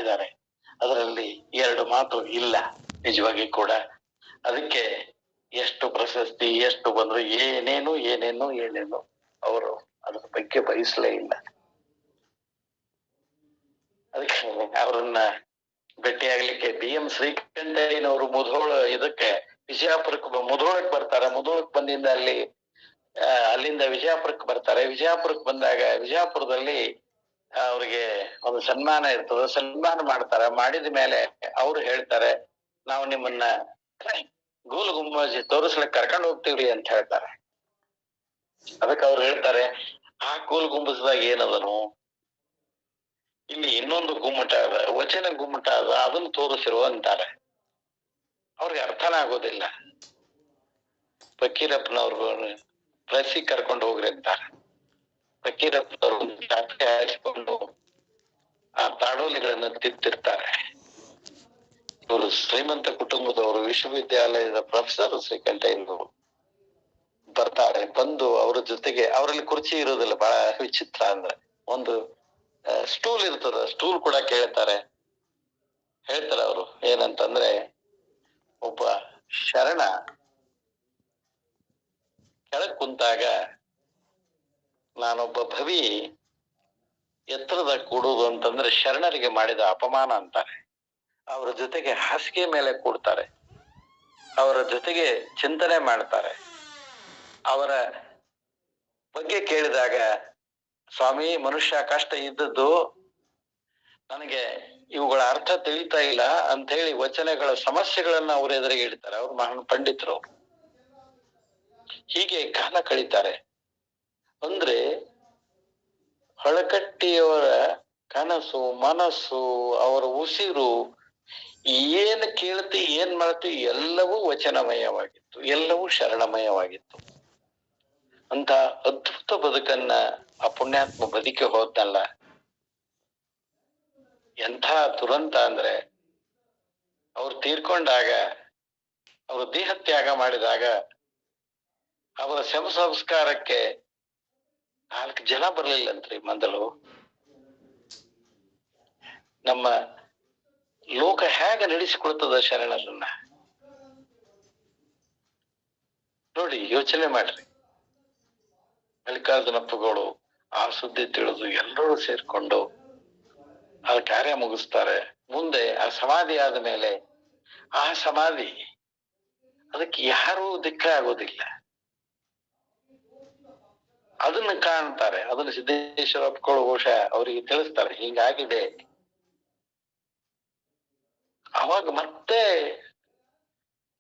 ಮಾಡಿದ್ದಾರೆ. ಅದರಲ್ಲಿ ಎರಡು ಮಾತು ಇಲ್ಲ ನಿಜವಾಗಿ ಕೂಡ. ಅದಕ್ಕೆ ಎಷ್ಟು ಪ್ರಶಸ್ತಿ ಎಷ್ಟು ಬಂದ್ರು ಏನೇನು ಅವರು ಅದ್ರ ಬಗ್ಗೆ ಬಯಸಲೇ ಇಲ್ಲ. ಅದಕ್ಕೆ ಅವ್ರನ್ನ ಭೇಟಿಯಾಗ್ಲಿಕ್ಕೆ BM ಶ್ರೀಕಂಠಯ್ಯನವರು ಮುಧೋಳ ಇದಕ್ಕೆ ವಿಜಯಪುರಕ್ಕೆ ಮುಧೋಳಕ್ ಬರ್ತಾರೆ. ಮುಧೋಳಕ್ ಬಂದಿಂದ ಅಲ್ಲಿಂದ ವಿಜಯಪುರಕ್ಕೆ ಬರ್ತಾರೆ. ವಿಜಯಪುರಕ್ಕೆ ಬಂದಾಗ ವಿಜಯಪುರದಲ್ಲಿ ಅವ್ರಿಗೆ ಒಂದು ಸನ್ಮಾನ ಇರ್ತದೆ. ಸನ್ಮಾನ ಮಾಡ್ತಾರೆ. ಮಾಡಿದ ಮೇಲೆ ಅವ್ರು ಹೇಳ್ತಾರೆ, ನಾವು ನಿಮ್ಮನ್ನ ಗೋಲ್ ಗುಂಬಜ್ ತೋರಿಸ್ಲಿಕ್ಕೆ ಕರ್ಕೊಂಡು ಹೋಗ್ತೀವ್ರಿ ಅಂತ ಹೇಳ್ತಾರೆ. ಅದಕ್ಕೆ ಅವ್ರು ಹೇಳ್ತಾರೆ, ಆ ಗೋಲ್ ಗುಂಬಜ್ದಾಗ ಏನದನು, ಇಲ್ಲಿ ಇನ್ನೊಂದು ಗುಮ್ಮಟ ಅದ, ವಚನ ಗುಮ್ಮಟ ಅದ, ಅದನ್ನ ತೋರಿಸಿರುವ ಅಂತಾರೆ. ಅವ್ರಿಗೆ ಅರ್ಥನ ಆಗೋದಿಲ್ಲ. ಫಕೀರಪ್ಪನವ್ರು ಪ್ರಸಿ ಕರ್ಕೊಂಡು ಹೋಗ್ರಿ ಅಂತಾರೆ. ಫಕೀರಪ್ಪನವ್ರು ಚಾಪೆ ಹಾರಿಸಿಕೊಂಡು ಆ ತಾಡೋಲಿಗಳನ್ನ ತಿಂತಿರ್ತಾರೆ. ಇವರು ಶ್ರೀಮಂತ ಕುಟುಂಬದವರು, ವಿಶ್ವವಿದ್ಯಾಲಯದ ಪ್ರೊಫೆಸರ್ ಶ್ರೀಕಂಠಯ್ಯನವರು ಬರ್ತಾರೆ. ಬಂದು ಅವ್ರ ಜೊತೆಗೆ, ಅವರಲ್ಲಿ ಕುರ್ಚಿ ಇರೋದಿಲ್ಲ, ಬಹಳ ವಿಚಿತ್ರ. ಅಂದ್ರೆ ಒಂದು ಸ್ಟೂಲ್ ಇರ್ತದ, ಸ್ಟೂಲ್ ಕೂಡ ಹೇಳ್ತಾರೆ ಅವರು ಏನಂತಂದ್ರೆ, ಒಬ್ಬ ಶರಣ ಕೆಳಗ್ ಕುಂತಾಗ ನಾನೊಬ್ಬ ಭವಿ ಎತ್ತರದ ಕೂಡುವುದು ಅಂತಂದ್ರೆ ಶರಣರಿಗೆ ಮಾಡಿದ ಅಪಮಾನ ಅಂತಾರೆ. ಅವರ ಜೊತೆಗೆ ಹಾಸಿಗೆ ಮೇಲೆ ಕೂಡ್ತಾರೆ, ಅವರ ಜೊತೆಗೆ ಚಿಂತನೆ ಮಾಡ್ತಾರೆ. ಅವರ ಬಗ್ಗೆ ಕೇಳಿದಾಗ, ಸ್ವಾಮಿ ಮನುಷ್ಯ ಕಷ್ಟ ಇದ್ದದ್ದು, ನನಗೆ ಇವುಗಳ ಅರ್ಥ ತಿಳಿತಾ ಇಲ್ಲ ಅಂತ ಹೇಳಿ ವಚನಗಳ ಸಮಸ್ಯೆಗಳನ್ನ ಅವ್ರ ಎದುರಿಗೆ ಇಡ್ತಾರೆ. ಅವ್ರು ಮಹಾನ್ ಪಂಡಿತರು. ಹೀಗೆ ಕಾಲ ಕಳೀತಾರೆ. ಅಂದ್ರೆ ಹೊಳಕಟ್ಟಿಯವರ ಕನಸು ಮನಸ್ಸು, ಅವರ ಉಸಿರು, ಏನ್ ಕೇಳ್ತಿ ಏನ್ ಮಾಡ್ತಿ ಎಲ್ಲವೂ ವಚನಮಯವಾಗಿತ್ತು, ಎಲ್ಲವೂ ಶರಣಮಯವಾಗಿತ್ತು. ಅಂತ ಅದ್ಭುತ ಬದುಕನ್ನ ಆ ಪುಣ್ಯಾತ್ಮ ಬದುಕಿ ಹೋದ್ನಲ್ಲ. ಎಂಥ ದುರಂತ ಅಂದ್ರೆ, ಅವ್ರು ತೀರ್ಕೊಂಡಾಗ, ಅವರು ದೇಹ ತ್ಯಾಗ ಮಾಡಿದಾಗ ಅವರ ಶವ ಸಂಸ್ಕಾರಕ್ಕೆ 4 ಜನ ಬರ್ಲಿಲ್ಲಂತ್ರಿ ಮೊದಲು. ನಮ್ಮ ಲೋಕ ಹೇಗ ನಡೆಸಿಕೊಳ್ತದ ಶರಣರನ್ನ ನೋಡಿ, ಯೋಚನೆ ಮಾಡ್ರಿ. ಮಲ್ಲಿಕಾರ್ಜುನಪ್ಪಗಳು ಆ ಸುದ್ದಿ ತಿಳಿದು ಎಲ್ಲರೂ ಸೇರ್ಕೊಂಡು ಆ ಕಾರ್ಯ ಮುಗಿಸ್ತಾರೆ. ಮುಂದೆ ಆ ಸಮಾಧಿ ಆದ ಮೇಲೆ ಆ ಸಮಾಧಿ ಅದಕ್ಕೆ ಯಾರೂ ದಿಕ್ಕ ಆಗೋದಿಲ್ಲ. ಅದನ್ನ ಕಾಣ್ತಾರೆ. ಅದನ್ನ ಸಿದ್ದೇಶ್ವರಪ್ಪಗಳು ಬಹುಶಃ ಅವರಿಗೆ ತಿಳಿಸ್ತಾರೆ, ಹೀಗಾಗಿದೆ. ಅವಾಗ ಮತ್ತೆ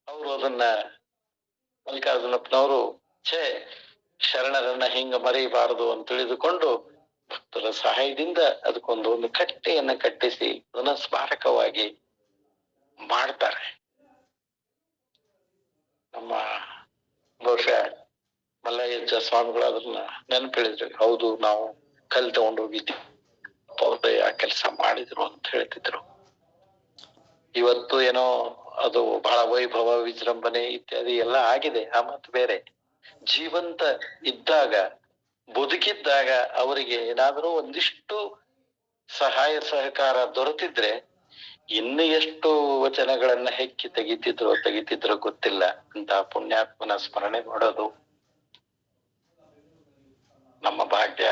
ಅವರು ಅದನ್ನ ಮಲ್ಲಿಕಾರ್ಜುನಪ್ಪನವರು ಶರಣರನ್ನ ಹಿಂಗ ಮರೆಯಬಾರದು ಅಂತ ತಿಳಿದುಕೊಂಡು ಭಕ್ತರ ಸಹಾಯದಿಂದ ಅದಕ್ಕೊಂದು ಕಟ್ಟೆಯನ್ನ ಕಟ್ಟಿಸಿ ಅದನ್ನ ಸ್ಮಾರಕವಾಗಿ ಮಾಡ್ತಾರೆ. ನಮ್ಮ ಬಹುಶಃ ಮಲ್ಲಯ್ಯ ಸ್ವಾಮಿಗಳು ಅದನ್ನ ನೆನಪಿಳಿದ್ರು. ಹೌದು, ನಾವು ಕಲ್ ತಗೊಂಡೋಗಿದ್ದೀವಿ, ಅವ್ರೇ ಆ ಕೆಲಸ ಮಾಡಿದ್ರು ಅಂತ ಹೇಳ್ತಿದ್ರು. ಇವತ್ತು ಏನೋ ಅದು ಬಹಳ ವೈಭವ ವಿಜೃಂಭಣೆ ಇತ್ಯಾದಿ ಎಲ್ಲ ಆಗಿದೆ. ಆ ಮಾತು ಬೇರೆ. ಜೀವಂತ ಇದ್ದಾಗ, ಬದುಕಿದ್ದಾಗ ಅವರಿಗೆ ಏನಾದರೂ ಒಂದಿಷ್ಟು ಸಹಾಯ ಸಹಕಾರ ದೊರೆತಿದ್ರೆ ಇನ್ನು ಎಷ್ಟು ವಚನಗಳನ್ನ ಹೆಕ್ಕಿ ತೆಗಿತಿದ್ರೋ ಗೊತ್ತಿಲ್ಲ. ಅಂತ ಪುಣ್ಯಾತ್ಮನ ಸ್ಮರಣೆ ಮಾಡೋದು ನಮ್ಮ ಭಾಗ್ಯ.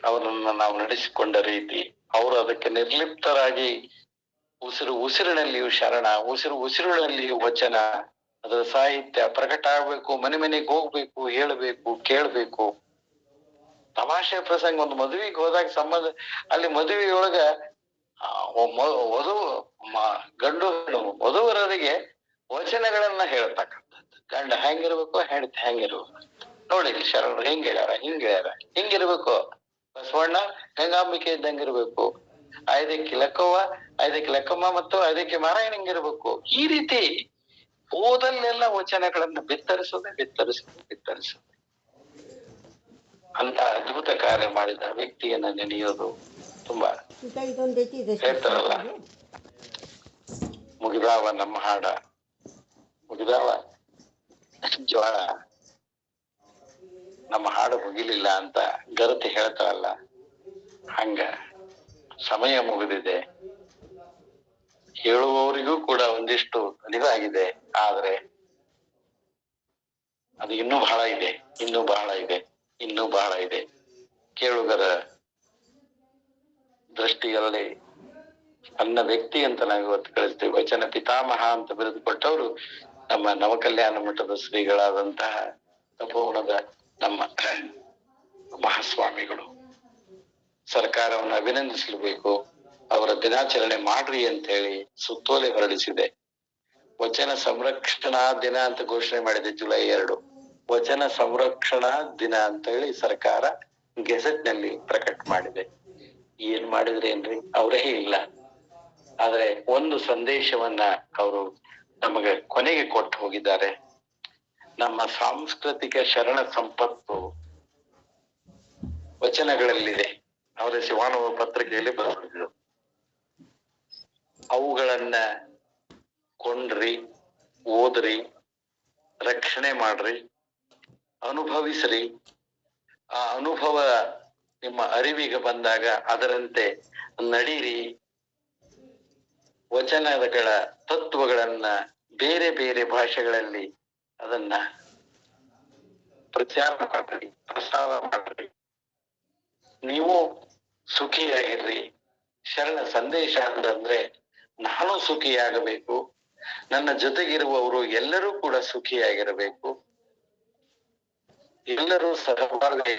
ಅವರನ್ನ ನಾವು ನಡೆಸಿಕೊಂಡ ರೀತಿ, ಅವರು ಅದಕ್ಕೆ ನಿರ್ಲಿಪ್ತರಾಗಿ ಉಸಿರಿನಲ್ಲಿಯೂ ಶರಣ, ಉಸಿರಿನಲ್ಲಿಯೂ ವಚನ, ಅದರ ಸಾಹಿತ್ಯ ಪ್ರಕಟ ಆಗ್ಬೇಕು, ಮನೆಗೆ ಹೋಗ್ಬೇಕು, ಹೇಳ್ಬೇಕು, ಕೇಳ್ಬೇಕು. ತಮಾಷೆ ಪ್ರಸಂಗ, ಒಂದು ಮದುವೆಗೆ ಹೋದಾಗ ಸಂಬಂಧ, ಅಲ್ಲಿ ಮದುವೆಯೊಳಗ ಗಂಡು ವಧುವರರಿಗೆ ವಚನಗಳನ್ನ ಹೇಳ್ತಕ್ಕಂಥದ್ದು. ಗಂಡ ಹೆಂಗಿರ್ಬೇಕು, ಹೆಂಡತಿ ಹೆಂಗಿರ್ಬೇಕು ನೋಡಿ, ಶರಣರು ಹಿಂಗ್ ಹೇಳ್ಯಾರ, ಹಿಂಗಿರ್ಬೇಕು. ಬಸವಣ್ಣ ಗಂಗಾಂಬಿಕೆ ಇದ್ದಂಗಿರ್ಬೇಕು, ಐದಕ್ಕೆ ಲೆಕ್ಕಮ್ಮ ಮತ್ತು ಐದಕ್ಕೆ ಮಾರಾಯಣ ಹಿಂಗಿರ್ಬೇಕು. ಈ ರೀತಿ ಓದಲ್ಲೆಲ್ಲ ವಚನಗಳನ್ನ ಬಿತ್ತರಿಸೋದೆ. ಅಂತ ಅದ್ಭುತ ಕಾರ್ಯ ಮಾಡಿದ ವ್ಯಕ್ತಿಯನ್ನ ನೆನೆಯೋದು ತುಂಬಾ ಹೇಳ್ತಾರಲ್ಲ, ಮುಗಿದಾವ ನಮ್ಮ ಹಾಡ, ಮುಗಿದಾವ ಜ್ವಾಳ, ನಮ್ಮ ಹಾಡು ಮುಗಿಲಿಲ್ಲ ಅಂತ ಗರತಿ ಹೇಳ್ತಾರಲ್ಲ, ಹಂಗ ಸಮಯ ಮುಗಿದಿದೆ. ಹೇಳುವವರಿಗೂ ಕೂಡ ಒಂದಿಷ್ಟು ಇದಾಗಿದೆ. ಆದ್ರೆ ಅದು ಇನ್ನೂ ಬಹಳ ಇದೆ, ಇನ್ನೂ ಬಹಳ ಇದೆ, ಇನ್ನೂ ಬಹಳ ಇದೆ. ಕೇಳುಗರ ದೃಷ್ಟಿಯಲ್ಲಿ ಸಣ್ಣ ವ್ಯಕ್ತಿ ಅಂತ ನಾವು ಇವತ್ತು ಕಳಿಸ್ತೇವೆ. ವಚನ ಪಿತಾಮಹ ಅಂತ ಬಿರುದು ಕೊಟ್ಟವರು ನಮ್ಮ ನವಕಲ್ಯಾಣ ಮಠದ ಶ್ರೀಗಳಾದಂತಹ ತಪೋವನದ ನಮ್ಮ ಮಹಾಸ್ವಾಮಿಗಳು. ಸರ್ಕಾರವನ್ನು ಅಭಿನಂದಿಸಬೇಕು, ಅವರ ದಿನಾಚರಣೆ ಮಾಡ್ರಿ ಅಂತ ಹೇಳಿ ಸುತ್ತೋಲೆ ಹೊರಡಿಸಿದೆ. ವಚನ ಸಂರಕ್ಷಣಾ ದಿನ ಅಂತ ಘೋಷಣೆ ಮಾಡಿದೆ ಜುಲೈ 2. ವಚನ ಸಂರಕ್ಷಣಾ ದಿನ ಅಂತ ಹೇಳಿ ಸರ್ಕಾರ ಗೆಜೆಟ್ ನಲ್ಲಿ ಪ್ರಕಟ ಮಾಡಿದೆ. ಏನ್ ಮಾಡಿದ್ರೇನ್ರಿ, ಅವರೇ ಇಲ್ಲ. ಆದ್ರೆ ಒಂದು ಸಂದೇಶವನ್ನ ಅವರು ನಮಗೆ ಕೊನೆಗೆ ಕೊಟ್ಟು ಹೋಗಿದ್ದಾರೆ. ನಮ್ಮ ಸಾಂಸ್ಕೃತಿಕ ಶರಣ ಸಂಪತ್ತು ವಚನಗಳಲ್ಲಿದೆ. ಅವರ ಶಿವಾನುಭವ ಪತ್ರಿಕೆಯಲ್ಲಿ ಬರೆದಿದ್ರು. ಅವುಗಳನ್ನ ಕೊಂಡ್ರಿ, ಓದ್ರಿ, ರಕ್ಷಣೆ ಮಾಡ್ರಿ, ಅನುಭವಿಸ್ರಿ. ಆ ಅನುಭವ ನಿಮ್ಮ ಅರಿವಿಗೆ ಬಂದಾಗ ಅದರಂತೆ ನಡೀರಿ. ವಚನಗಳ ತತ್ವಗಳನ್ನ ಬೇರೆ ಬೇರೆ ಭಾಷೆಗಳಲ್ಲಿ ಅದನ್ನ ಪ್ರಚಾರ ಮಾಡ್ರಿ, ಪ್ರಸಾರ ಮಾಡ್ರಿ. ನೀವು ಸುಖಿಯಾಗಿರ್ರಿ. ಶರಣ ಸಂದೇಶ ಅಂತಂದ್ರೆ ನಾನು ಸುಖಿಯಾಗಬೇಕು, ನನ್ನ ಜೊತೆಗಿರುವವರು ಎಲ್ಲರೂ ಕೂಡ ಸುಖಿಯಾಗಿರಬೇಕು, ಎಲ್ಲರೂ ಸಹಬಾಳ್ವೆ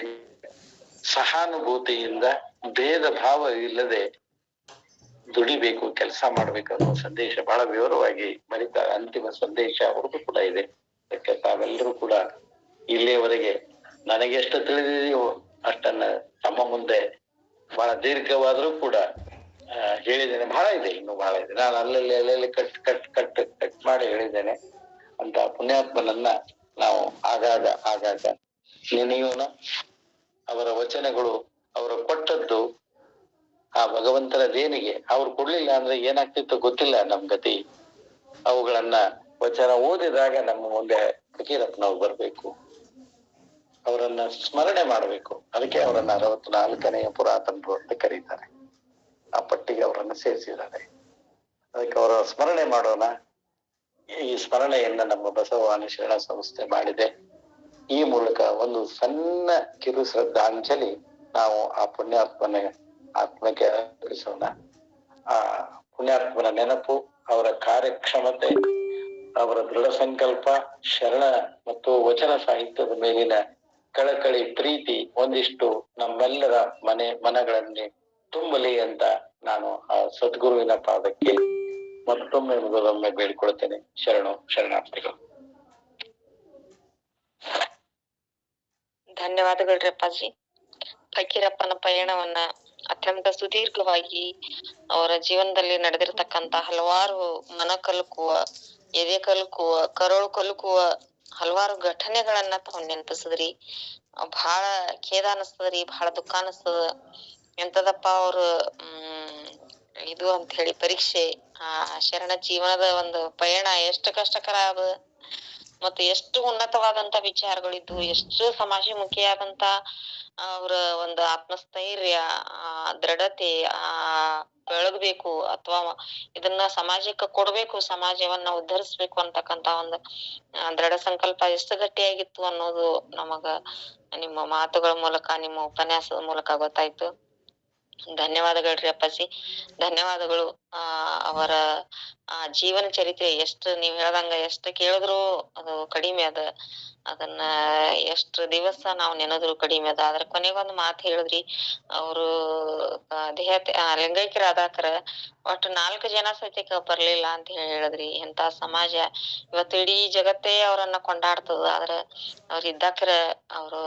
ಸಹಾನುಭೂತಿಯಿಂದ ಭೇದ ಭಾವ ಇಲ್ಲದೆ ದುಡಿಬೇಕು, ಕೆಲಸ ಮಾಡ್ಬೇಕು ಅನ್ನೋ ಸಂದೇಶ ಬಹಳ ವಿವರವಾಗಿ ಬರೀತಾರೆ. ಅಂತಿಮ ಸಂದೇಶ ಅವ್ರದ್ದು ಕೂಡ ಇದೆ. ಅದಕ್ಕೆ ತಾವೆಲ್ಲರೂ ಕೂಡ ಇಲ್ಲಿಯವರೆಗೆ ನನಗೆ ಎಷ್ಟು ತಿಳಿದಿದೆಯೋ ಅಷ್ಟನ್ನ ತಮ್ಮ ಮುಂದೆ ಬಹಳ ದೀರ್ಘವಾದ್ರೂ ಕೂಡ ಹೇಳಿದ್ದೇನೆ. ಬಹಳ ಇದೆ, ಇನ್ನು ಬಹಳ ಇದೆ. ನಾನು ಅಲ್ಲಲ್ಲಿ ಕಟ್ ಮಾಡಿ ಹೇಳಿದ್ದೇನೆ. ಅಂತ ಪುಣ್ಯಾತ್ಮನನ್ನ ನಾವು ಆಗಾಗ ನೆನೆಯೋಣ. ಅವರ ವಚನಗಳು ಅವರು ಕೊಟ್ಟದ್ದು ಆ ಭಗವಂತನ ದೇಣಿಗೆ. ಅವ್ರು ಕೊಡ್ಲಿಲ್ಲ ಅಂದ್ರೆ ಏನಾಗ್ತಿತ್ತು ಗೊತ್ತಿಲ್ಲ ನಮ್ ಗತಿ. ಅವುಗಳನ್ನ ವಚನ ಓದಿದಾಗ ನಮ್ಮ ಮುಂದೆ ಫಕೀರಪ್ಪನವ್ರು ಬರ್ಬೇಕು, ಅವರನ್ನ ಸ್ಮರಣೆ ಮಾಡ್ಬೇಕು. ಅದಕ್ಕೆ ಅವರನ್ನ 64ನೆಯ ಪುರಾತನರು ಅಂತ ಕರೀತಾರೆ. ಆ ಪಟ್ಟಿಗೆ ಅವರನ್ನ ಸೇರಿಸಿದ್ದಾರೆ. ಅದಕ್ಕೆ ಅವರ ಸ್ಮರಣೆ ಮಾಡೋಣ. ಈ ಸ್ಮರಣೆಯನ್ನ ನಮ್ಮ ಬಸವವಾಣಿ ಶರಣ ಸಂಸ್ಥೆ ಮಾಡಿದೆ. ಈ ಮೂಲಕ ಒಂದು ಸಣ್ಣ ಕಿರು ಶ್ರದ್ಧಾಂಜಲಿ ನಾವು ಆ ಪುಣ್ಯಾತ್ಮನ ಆತ್ಮಕ್ಕೆ ಅರ್ಪಿಸೋಣ. ಆ ಪುಣ್ಯಾತ್ಮನ ನೆನಪು, ಅವರ ಕಾರ್ಯಕ್ಷಮತೆ, ಅವರ ದೃಢ ಸಂಕಲ್ಪ, ಶರಣ ಮತ್ತು ವಚನ ಸಾಹಿತ್ಯದ ಮೇಲಿನ ಕಳಕಳಿ, ಪ್ರೀತಿ ಒಂದಿಷ್ಟು ನಮ್ಮೆಲ್ಲರ ಮನಗಳಲ್ಲಿ ತುಂಬಲಿ ಅಂತ ನಾನು ಆ ಸದ್ಗುರುವಿನ ಪಾದಕ್ಕೆ ಮತ್ತೊಮ್ಮೆ ಮೊದಲೊಮ್ಮೆ ಬೇಡಿಕೊಳ್ತೇನೆ. ಶರಣಾರ್ಥಿಗಳು. ಧನ್ಯವಾದಗಳು ಅಪ್ಪಾಜಿ. ಫಕೀರಪ್ಪನ ಪಯಣವನ್ನ ಅತ್ಯಂತ ಸುದೀರ್ಘವಾಗಿ ಅವರ ಜೀವನದಲ್ಲಿ ನಡೆದಿರ್ತಕ್ಕಂತ ಹಲವಾರು ಮನ ಕಲುಕುವ, ಎದೆ ಕಲುಕುವ, ಕರುಳು ಕಲುಕುವ ಹಲವಾರು ಘಟನೆಗಳನ್ನ ತಾವು ನೆನಪಿಸಿದ್ರಿ. ಬಹಳ ಖೇದ ಅನಿಸ್ತದ್ರಿ, ಬಹಳ ದುಃಖ ಅನಿಸ್ತದ. ಎಂತದಪ್ಪ ಅವ್ರು ಇದು ಅಂತ ಹೇಳಿ ಪರೀಕ್ಷೆ, ಆ ಶರಣ ಜೀವನದ ಒಂದು ಪಯಣ ಎಷ್ಟು ಕಷ್ಟಕರ ಅದ, ಮತ್ತು ಎಷ್ಟು ಉನ್ನತವಾದಂತ ವಿಚಾರಗಳಿದ್ದು, ಎಷ್ಟು ಸಮಾಜಮುಖಿಯಾದಂತ ಅವ್ರ ಒಂದು ಆತ್ಮಸ್ಥೈರ್ಯ, ದೃಢತೆ, ಬೆಳಗ್ಬೇಕು ಅಥವಾ ಇದನ್ನ ಸಮಾಜಕ್ಕೆ ಕೊಡ್ಬೇಕು, ಸಮಾಜವನ್ನ ಉದ್ಧರಿಸ್ಬೇಕು ಅಂತಕ್ಕಂತ ಒಂದು ದೃಢ ಸಂಕಲ್ಪ ಎಷ್ಟು ಗಟ್ಟಿಯಾಗಿತ್ತು ಅನ್ನೋದು ನಮಗ ನಿಮ್ಮ ಮಾತುಗಳ ಮೂಲಕ, ನಿಮ್ಮ ಉಪನ್ಯಾಸದ ಮೂಲಕ ಗೊತ್ತಾಯ್ತು. ಧನ್ಯವಾದಗಳ್ರಿ ಅಪ್ಪಾಜಿ, ಧನ್ಯವಾದಗಳು. ಅವರ ಜೀವನ ಚರಿತ್ರೆ ಎಷ್ಟು ನೀವ್ ಹೇಳ್ದಂಗ ಎಷ್ಟು ಕೇಳಿದ್ರು ಅದು ಕಡಿಮೆ ಅದ. ಅದನ್ನ ಎಷ್ಟು ದಿವಸ ನಾವ್ ನೆನೆದ್ರು ಕಡಿಮೆ ಅದ. ಆದ್ರ ಕೊನೆಗೊಂದು ಮಾತು ಹೇಳಿದ್ರಿ, ಅವರು ಲಿಂಗೈಕ್ಯರ ಆದಾಕರ ಒಟ್ಟು 4 ಜನ ಸತ್ಯಕ್ಕೆ ಬರ್ಲಿಲ್ಲ ಅಂತ ಹೇಳಿದ್ರಿ. ಎಂತ ಸಮಾಜ ಇವತ್ತು ಇಡೀ ಜಗತ್ತೇ ಅವರನ್ನ ಕೊಂಡಾಡ್ತದ. ಆದ್ರ ಅವ್ರ ಇದ್ದಾಕರ ಅವರು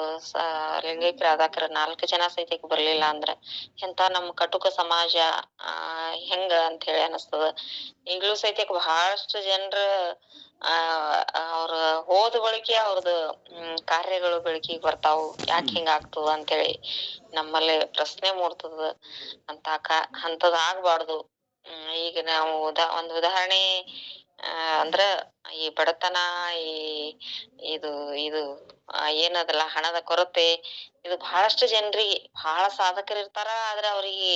ಲಿಂಗೈಕ್ಯರ ಆದಾಕರ 4 ಜನ ಸತ್ಯಕ್ಕೆ ಬರ್ಲಿಲ್ಲ ಅಂದ್ರ ಎಂತ ನಮ್ ಕಟುಕ ಸಮಾಜ ಹೆಂಗ ಅಂತ ಹೇಳಿ ಅನಸ್ತದ. ಈಗ್ಲೂ ಸಹಿತಕ್ಕೆ ಬಹಳಷ್ಟು ಜನರ ಅವ್ರ ಹೋದ ಬಳಿಕೆ ಅವ್ರದ್ದು ಕಾರ್ಯಗಳು ಬೆಳಕಿಗೆ ಬರ್ತಾವು. ಯಾಕೆ ಹಿಂಗ ಆಗ್ತದ ಅಂತೇಳಿ ನಮ್ಮಲ್ಲಿ ಪ್ರಶ್ನೆ ಮೂಡ್ತದ. ಅಂತದ್ ಆಗ್ಬಾರ್ದು. ಈಗ ನಾವು ಒಂದು ಉದಾಹರಣೆ ಅಂದ್ರ ಈ ಬಡತನ, ಈ ಇದು ಇದು ಏನದಲ್ಲ ಹಣದ ಕೊರತೆ, ಇದು ಬಹಳಷ್ಟು ಜನರಿಗೆ, ಬಹಳ ಸಾಧಕರು ಇರ್ತಾರ, ಆದ್ರ ಅವ್ರಿಗೆ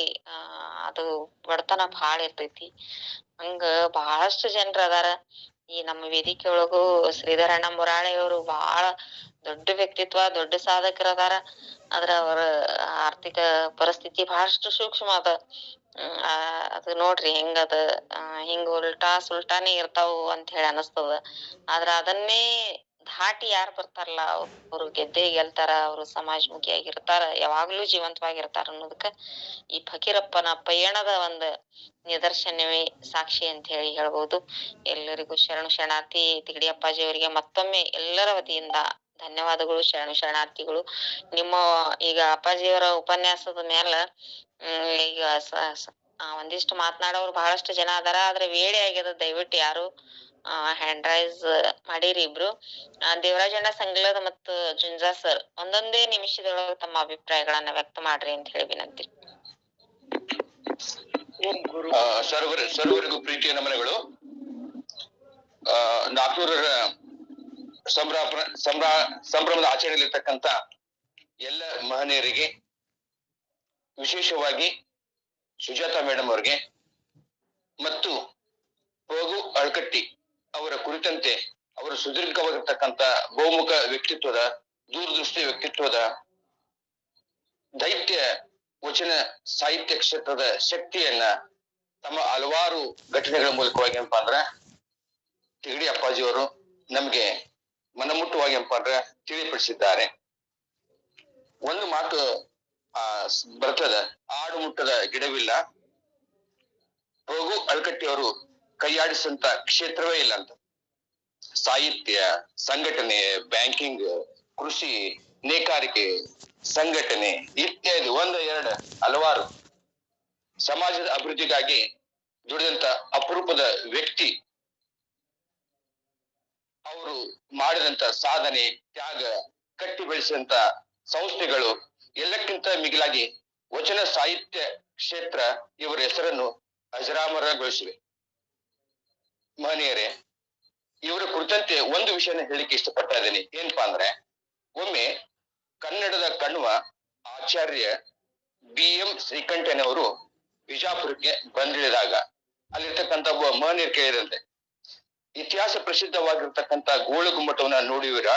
ಅದು ಬಡತನ ಬಹಳ ಇರ್ತೈತಿ. ಹಂಗ ಬಹಳಷ್ಟು ಜನರು ಅದಾರ. ಈ ನಮ್ಮ ವೇದಿಕೆ ಒಳಗು ಶ್ರೀಧರಣ್ಣ ಮುರಾಳಿ ಅವರು ಬಹಳ ದೊಡ್ಡ ವ್ಯಕ್ತಿತ್ವ, ದೊಡ್ಡ ಸಾಧಕರು ಅದಾರ. ಆದ್ರ ಅವರ ಆರ್ಥಿಕ ಪರಿಸ್ಥಿತಿ ಬಹಳಷ್ಟು ಸೂಕ್ಷ್ಮ ಅದ. ಅದು ನೋಡ್ರಿ ಹೆಂಗದ, ಹಿಂಗ ಉಲ್ಟಾ ಸುಲ್ಟಾನೇ ಇರ್ತಾವು ಅಂತ ಹೇಳಿ ಅನಸ್ತದ. ಆದ್ರ ಅದನ್ನೇ ದಾಟಿ ಯಾರು ಬರ್ತಾರಲ್ಲ ಅವ್ರು ಗೆದ್ದೇ ಗೆಲ್ತಾರ, ಅವ್ರು ಸಮಾಜಮುಖಿಯಾಗಿರ್ತಾರ, ಯಾವಾಗ್ಲೂ ಜೀವಂತವಾಗಿರ್ತಾರ ಅನ್ನೋದಕ್ಕ ಈ ಫಕೀರಪ್ಪನ ಪಯಣದ ಒಂದು ನಿದರ್ಶನವೇ ಸಾಕ್ಷಿ ಅಂತ ಹೇಳಿ ಹೇಳ್ಬೋದು. ಎಲ್ಲರಿಗೂ ಶರಣು ಶರಣಾರ್ಥಿ. ತಿಗಡಿ ಅಪ್ಪಾಜಿ ಅವರಿಗೆ ಮತ್ತೊಮ್ಮೆ ಎಲ್ಲರ ವತಿಯಿಂದ ಧನ್ಯವಾದಗಳು, ಶರಣು ಶರಣಾರ್ಥಿಗಳು. ನಿಮ್ಮ ಈಗ ಅಪ್ಪಾಜಿಯವರ ಉಪನ್ಯಾಸದ ಮೇಲೆ ಈಗ ಒಂದಿಷ್ಟು ಮಾತನಾಡೋರು ಬಹಳಷ್ಟು ಜನ ಅದಾರ, ಆದ್ರೆ ವೇಳೆ ಆಗ್ಯದ. ದಯವಿಟ್ಟು ಯಾರು ಹ್ಯಾಂಡ್ ರೈಸ್ ಮಾಡಿರಿ ಇಬ್ರು. ದೇವರಾಜಣ್ಣ ಸಂಗ್ಲದ ಮತ್ತು ಜುಂಜಾ ಸರ್ ಒಂದೊಂದೇ ನಿಮಿಷದೊಳಗೆ ತಮ್ಮ ಅಭಿಪ್ರಾಯಗಳನ್ನ ವ್ಯಕ್ತ ಮಾಡ್ರಿ ಅಂತ ಹೇಳಿ ವಿನಂತಿ. ಸರ್ವರಿಗೂ ಪ್ರೀತಿಯ ನಮನಗಳು. ನಾಲ್ಕೂರರ ಸಂಭ್ರಮದ ಆಚರಣೆಯಲ್ಲಿರ್ತಕ್ಕಂಥ ಎಲ್ಲ ಮಹನೀಯರಿಗೆ, ವಿಶೇಷವಾಗಿ ಸುಜಾತಾ ಮೇಡಮ್ ಅವರಿಗೆ ಮತ್ತು ಹೋಗು ಅಳ್ಕಟ್ಟಿ ಅವರ ಕುರಿತಂತೆ ಅವರ ಸುದೀರ್ಘವಾಗಿರ್ತಕ್ಕಂಥ ಬಹುಮುಖ ವ್ಯಕ್ತಿತ್ವದ, ದೂರದೃಷ್ಟಿ ವ್ಯಕ್ತಿತ್ವದ, ದೈತ್ಯ ವಚನ ಸಾಹಿತ್ಯ ಕ್ಷೇತ್ರದ ಶಕ್ತಿಯನ್ನ ತಮ್ಮ ಹಲವಾರು ಘಟನೆಗಳ ಮೂಲಕವಾಗಿ ಏನಪ್ಪಾ ಅಂದ್ರ ತಿಗಡಿ ಅಪ್ಪಾಜಿಯವರು ನಮ್ಗೆ ಮನಮುಟ್ಟವಾಗಿ ಏನಪ್ಪಾ ಅಂದ್ರ ತಿಳಿಪಡಿಸಿದ್ದಾರೆ. ಒಂದು ಮಾತು ಬರ್ತದ, ಆಡು ಮುಟ್ಟದ ಗಿಡವಿಲ್ಲ, ಹೋಗು ಅಳ್ಕಟ್ಟಿ ಅವರು ಕೈಯಾಡಿಸಂತ ಕ್ಷೇತ್ರವೇ ಇಲ್ಲ ಅಂತ. ಸಾಹಿತ್ಯ, ಸಂಘಟನೆ, ಬ್ಯಾಂಕಿಂಗ್, ಕೃಷಿ, ನೇಕಾರಿಕೆ, ಸಂಘಟನೆ ಇತ್ಯಾದಿ ಒಂದ ಎರಡ ಹಲವಾರು ಸಮಾಜದ ಅಭಿವೃದ್ಧಿಗಾಗಿ ದುಡಿದಂತ ಅಪರೂಪದ ವ್ಯಕ್ತಿ. ಅವರು ಮಾಡಿದಂತ ಸಾಧನೆ, ತ್ಯಾಗ, ಕಟ್ಟಿ ಬೆಳೆಸಿದಂತ ಸಂಸ್ಥೆಗಳು ಎಲ್ಲಕ್ಕಿಂತ ಮಿಗಿಲಾಗಿ ವಚನ ಸಾಹಿತ್ಯ ಕ್ಷೇತ್ರ ಇವರ ಹೆಸರನ್ನು ಅಜರಾಮರಗೊಳಿಸಿವೆ. ಮಹನೀಯರೇ, ಇವರ ಕುರಿತಂತೆ ಒಂದು ವಿಷಯನ ಹೇಳಿಕೆ ಇಷ್ಟಪಡ್ತಾ ಇದ್ದೀನಿ. ಏನಪ್ಪಾ ಅಂದ್ರೆ, ಒಮ್ಮೆ ಕನ್ನಡದ ಕಣ್ವ ಆಚಾರ್ಯ BM ಶ್ರೀಕಂಠನವರು ಬಿಜಾಪುರಕ್ಕೆ ಬಂದಿಳಿದಾಗ ಅಲ್ಲಿರ್ತಕ್ಕಂಥ ಒಬ್ಬ ಮಹನೀಯರು ಕೇಳಿದಂತೆ, ಇತಿಹಾಸ ಪ್ರಸಿದ್ಧವಾಗಿರ್ತಕ್ಕಂಥ ಗೋಳ ಗುಮ್ಮಟವನ್ನ ನೋಡಿವಿರ?